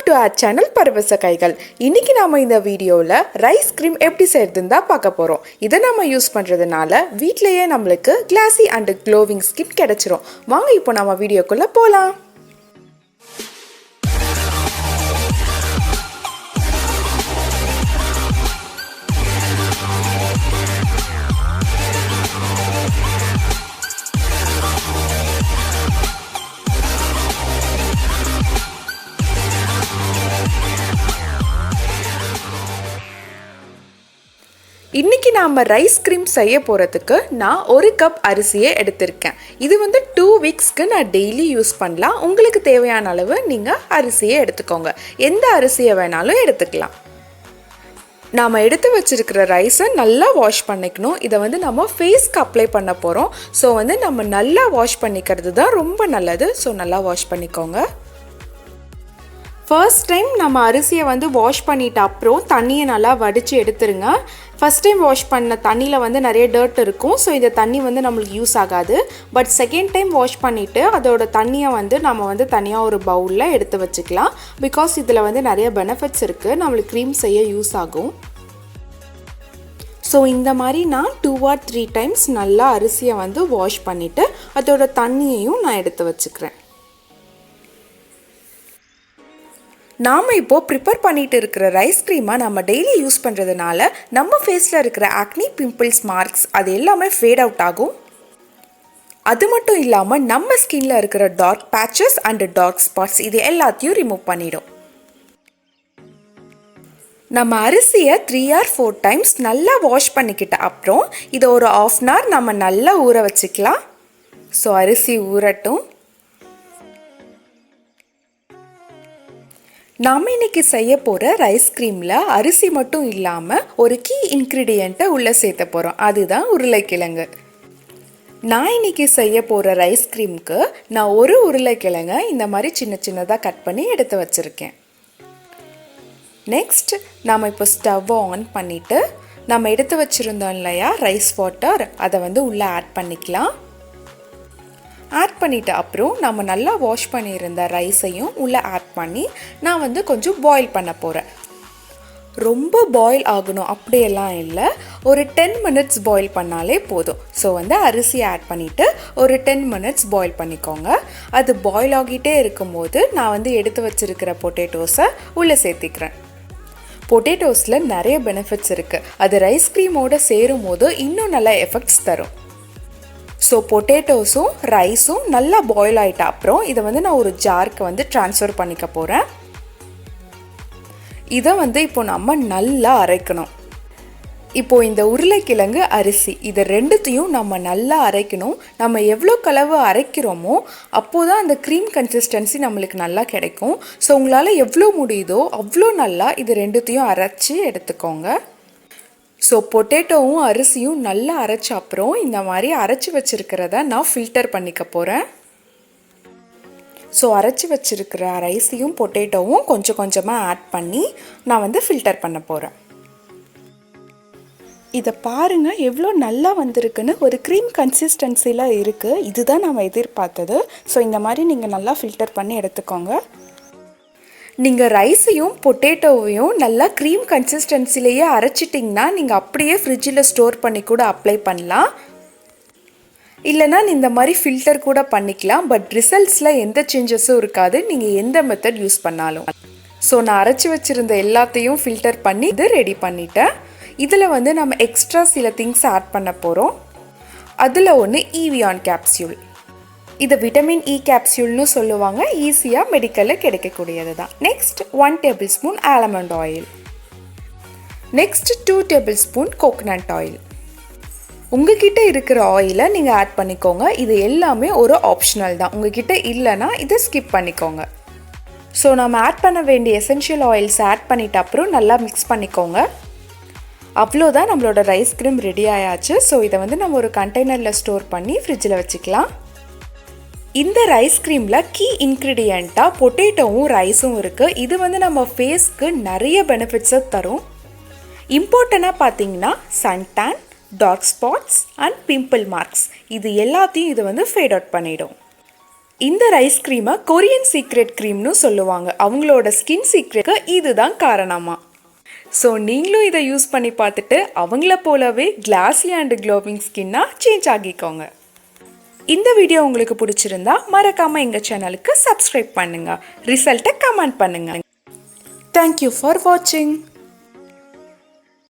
Welcome to our channel பரவச கைகள். இன்னைக்கு நாம இந்த வீடியோவில் ரைஸ் கிரீம் எப்படி செய்யறதுன்னு தான் பார்க்க போகிறோம். இதை நம்ம யூஸ் பண்ணுறதுனால வீட்டிலேயே நம்மளுக்கு கிளாஸி அண்ட் க்ளோவிங் ஸ்கின் கிடைச்சிரும். வாங்க இப்போ நம்ம வீடியோக்குள்ளே போகலாம். இன்றைக்கி நாம் ரைஸ் கிரீம் செய்ய போகிறதுக்கு நான் 1 கப் அரிசியை எடுத்திருக்கேன். இது 2 வீக்ஸ்க்கு நான் டெய்லி யூஸ் பண்ணலாம். உங்களுக்கு தேவையான அளவு நீங்கள் அரிசியை எடுத்துக்கோங்க. எந்த அரிசியை வேணாலும் எடுத்துக்கலாம். நாம் எடுத்து வச்சுருக்கிற ரைஸை நல்லா வாஷ் பண்ணிக்கணும். இதை நம்ம ஃபேஸ்க்கு அப்ளை பண்ண போகிறோம். ஸோ நம்ம நல்லா வாஷ் பண்ணிக்கிறது தான் ரொம்ப நல்லது. ஸோ நல்லா வாஷ் பண்ணிக்கோங்க. ஃபர்ஸ்ட் டைம் நம்ம அரிசியை வாஷ் பண்ணிட்ட அப்புறம் தண்ணியை நல்லா வடித்து எடுத்துருங்க. ஃபஸ்ட் டைம் வாஷ் பண்ண தண்ணியில் நிறைய டர்ட் இருக்கும். ஸோ இந்த தண்ணி நம்மளுக்கு யூஸ் ஆகாது. பட் செகண்ட் டைம் வாஷ் பண்ணிவிட்டு அதோட தண்ணியை நம்ம தனியாக ஒரு பவுலில் எடுத்து வச்சுக்கலாம். பிகாஸ் இதில் நிறைய பெனிஃபிட்ஸ் இருக்குது. நம்மளுக்கு க்ரீம் செய்ய யூஸ் ஆகும். ஸோ இந்த மாதிரி நான் 2 or 3 டைம்ஸ் நல்லா அரிசியை வாஷ் பண்ணிவிட்டு அதோட தண்ணியையும் நான் எடுத்து வச்சுக்கிறேன். நாம் இப்போது ப்ரிப்பேர் பண்ணிட்டு இருக்கிற ரைஸ் க்ரீமை நம்ம டெய்லி யூஸ் பண்ணுறதுனால நம்ம ஃபேஸில் இருக்கிற ஆக்னி, பிம்பிள்ஸ், மார்க்ஸ் அது எல்லாமே ஃபேட் அவுட் ஆகும். அது மட்டும் இல்லாமல் நம்ம ஸ்கின்ல இருக்கிற dark patches and dark spots இது எல்லாத்தையும் ரிமூவ் பண்ணிடும். நம்ம அரிசியை 3 or 4 டைம்ஸ் நல்லா வாஷ் பண்ணிக்கிட்ட அப்புறம் இதை ஒரு 1/2 hour நம்ம நல்லா ஊற வச்சுக்கலாம். ஸோ அரிசி ஊறட்டும். நாம் இன்றைக்கி செய்ய போகிற ரைஸ் க்ரீமில் அரிசி மட்டும் இல்லாமல் ஒரு கீ இன்க்ரீடியண்ட்டை உள்ளே சேர்த்த போகிறோம். அதுதான் உருளைக்கிழங்கு. நான் இன்றைக்கி செய்ய போகிற ரைஸ் க்ரீமுக்கு நான் ஒரு உருளைக்கிழங்கை இந்த மாதிரி சின்ன சின்னதாக கட் பண்ணி எடுத்து வச்சுருக்கேன். நெக்ஸ்ட் நாம் இப்போ ஸ்டவ்வை ஆன் பண்ணிவிட்டு நம்ம எடுத்து வச்சுருந்தோம் இல்லையா ரைஸ் வாட்டர், அதை உள்ளே ஆட் பண்ணிக்கலாம். ஆட் பண்ணிவிட்டு அப்புறம் நம்ம நல்லா வாஷ் பண்ணியிருந்த ரைஸையும் உள்ளே ஆட் பண்ணி நான் கொஞ்சம் பாயில் பண்ண போகிறேன். ரொம்ப பாயில் ஆகணும் அப்படியெல்லாம் இல்லை, ஒரு 10 minutes பாயில் பண்ணாலே போதும். ஸோ அரிசியை ஆட் பண்ணிவிட்டு ஒரு 10 minutes பாயில் பண்ணிக்கோங்க. அது பாயில் ஆகிட்டே இருக்கும்போது நான் எடுத்து வச்சுருக்கிற பொட்டேட்டோஸை உள்ளே சேர்த்திக்கிறேன். பொட்டேட்டோஸில் நிறைய பெனிஃபிட்ஸ் இருக்குது. அது ரைஸ் க்ரீமோடு சேரும் போது இன்னும் நல்லா எஃபெக்ட்ஸ் தரும். ஸோ பொட்டேட்டோஸும் ரைஸும் நல்லா பாயில் ஆகிட்ட அப்புறம் இதை நான் ஒரு ஜாருக்கு ட்ரான்ஸ்ஃபர் பண்ணிக்க போகிறேன். இதை இப்போ நம்ம நல்லா அரைக்கணும். இப்போது இந்த உருளைக்கிழங்கு, அரிசி இது ரெண்டுத்தையும் நம்ம நல்லா அரைக்கணும். நம்ம எவ்வளோ அளவு அரைக்கிறோமோ அப்போது தான் அந்த க்ரீம் கன்சிஸ்டன்சி நம்மளுக்கு நல்லா கிடைக்கும். ஸோ உங்களால் எவ்வளோ முடியுதோ அவ்வளோ நல்லா இது ரெண்டுத்தையும் அரைச்சி எடுத்துக்கோங்க. ஸோ பொட்டேட்டோவும் அரிசியும் நல்லா அரைச்ச அப்புறம் இந்த மாதிரி அரைச்சி வச்சுருக்கிறத நான் ஃபில்டர் பண்ணிக்க போகிறேன். ஸோ அரைச்சி வச்சுருக்கிற ரைஸையும் பொட்டேட்டோவும் கொஞ்சம் கொஞ்சமாக ஆட் பண்ணி நான் ஃபில்டர் பண்ண போகிறேன். இதை பாருங்கள் எவ்வளோ நல்லா வந்திருக்குன்னு. ஒரு க்ரீம் கன்சிஸ்டன்சியில் இருக்குது. இதுதான் நம்ம எதிர்பார்த்தது. ஸோ இந்த மாதிரி நீங்கள் நல்லா ஃபில்டர் பண்ணி எடுத்துக்கோங்க. நீங்கள் ரைஸையும் பொட்டேட்டோவையும் நல்லா க்ரீம் கன்சிஸ்டன்சிலேயே அரைச்சிட்டிங்கன்னா நீங்கள் அப்படியே ஃப்ரிட்ஜில் ஸ்டோர் பண்ணி கூட அப்ளை பண்ணலாம். இல்லைனா இந்த மாதிரி ஃபில்டர் கூட பண்ணிக்கலாம். பட் ரிசல்ட்ஸில் எந்த சேஞ்சஸும் இருக்காது நீங்கள் எந்த மெத்தட் யூஸ் பண்ணாலும். ஸோ நான் அரைச்சி வச்சுருந்த எல்லாத்தையும் ஃபில்டர் பண்ணி இது ரெடி பண்ணிட்டேன். இதில் நம்ம எக்ஸ்ட்ரா சில திங்ஸ் ஆட் பண்ண போகிறோம். அதில் ஒன்று ஈவியான் கேப்சியூல். இதை விட்டமின் இ கேப்சியூல்னு சொல்லுவாங்க. ஈஸியாக மெடிக்கலில் கிடைக்கக்கூடியது தான். Next 1 tablespoon almond oil. Next 2 tablespoon coconut oil. உங்ககிட்ட இருக்கிற ஆயிலை நீங்கள் ஆட் பண்ணிக்கோங்க. இது எல்லாமே ஒரு ஆப்ஷனல் தான். உங்ககிட்ட இல்லைன்னா இதை ஸ்கிப் பண்ணிக்கோங்க. ஸோ நம்ம ஆட் பண்ண வேண்டிய எசென்ஷியல் ஆயில்ஸ் ஆட் பண்ணிட்ட அப்புறம் நல்லா மிக்ஸ் பண்ணிக்கோங்க. அவ்வளோதான், நம்மளோட ரைஸ் க்ரீம் ரெடி ஆயாச்சு. ஸோ இதை நம்ம ஒரு கண்டெய்னரில் ஸ்டோர் பண்ணி ஃப்ரிட்ஜில் வச்சுக்கலாம். இந்த ரைஸ் க்ரீமில் கீ இன்க்ரீடியண்ட்டாக பொட்டேட்டோவும் ரைஸும் இருக்குது. இது நம்ம ஃபேஸ்க்கு நிறைய பெனிஃபிட்ஸை தரும். இம்பார்ட்டண்ட்டாக பார்த்தீங்கன்னா suntan, dark spots and pimple marks இது எல்லாத்தையும் இது ஃபேட் அவுட் பண்ணிடும். இந்த ரைஸ் க்ரீமை கொரியன் சீக்ரெட் க்ரீம்னு சொல்லுவாங்க. அவங்களோட ஸ்கின் சீக்ரெட்க்கு இதுதான் காரணமா. ஸோ நீங்களும் இதை யூஸ் பண்ணி பார்த்துட்டு அவங்கள போலவே கிளாஸி அண்ட் க்ளோவிங் ஸ்கின்னாக சேஞ்ச் ஆகிக்கோங்க. இந்த வீடியோ உங்களுக்கு பிடிச்சிருந்தா மறக்காமல் எங்கள் சேனலுக்கு சப்ஸ்கிரைப் பண்ணுங்கள். ரிசல்ட்டை கமெண்ட் பண்ணுங்கள். தேங்க்யூ ஃபார் வாட்சிங்.